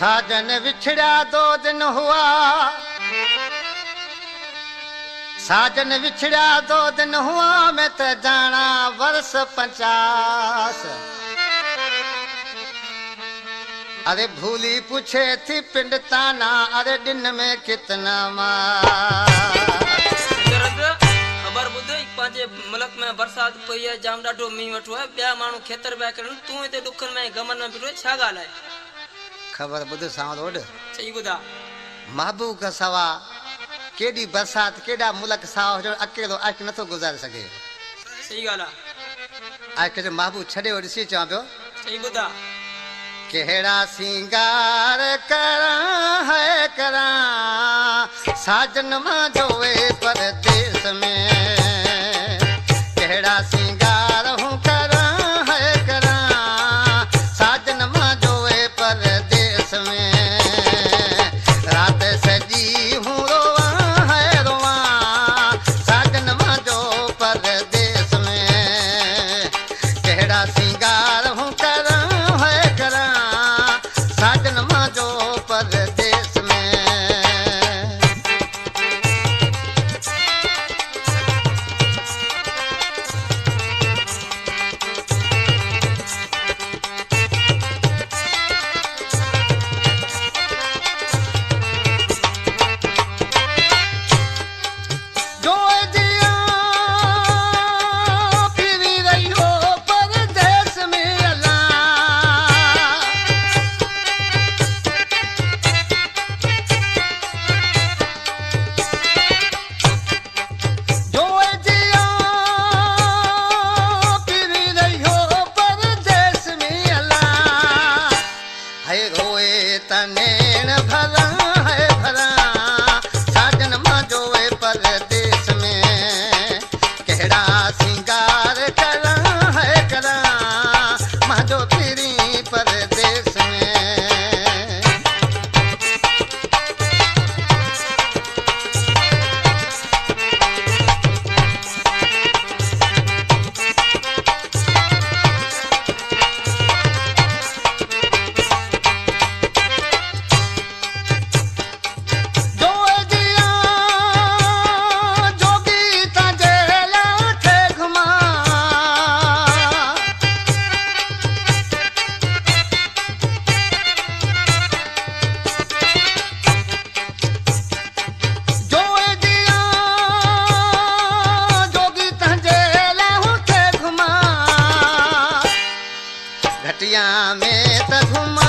साजन बिछड़ा 2 दिन हुआ, साजन बिछड़ा 2 दिन हुआ, मैं तो जाना वर्ष 50। अरे भूली पूछे थी पिंड ताना, अरे दिन में कितना खबर बुध पांचे मुल्क में बरसात पई है, जाम डाढो मींह वठो है, बिया मानू खेतर बिया करन, तू इते दुखन में गमन में बिठो छा गाल है। खबर बुध साउंड ओड सही बुधा महबूब का सवा केडी बरसात केडा मुल्क साओ जो अकेलो आके नथो गुजार सके। सही गाल आके जो महबूब छड़े ओडसी चा पियो। सही बुधा केड़ा सिंगार करा है करा, साजन मां जोवे परदेस में, केड़ा सिंगार हूँ करा है करा, साजन मां जोवे परदेस में, रात सजी हूँ रोवा है रोवा, साजन मां जो परदेस में, केड़ा सिंगार हूँ करा है करा, साजन मां जो परदेस में। जो जिया फिरी रही हो परदेस में अल्लाह, जो जिया फिरी रही हो परदेस में अल्लाह, है रोए तनेन भला है भला, साजन मां जोए परदेस में, केड़ा सिंगार करा है करा, मां जो फिरी परदेस में। जो जिया जोगी तजेला थे घुमा, जो जिया जोगी तजेला थे घुमा, घटिया में त घुमा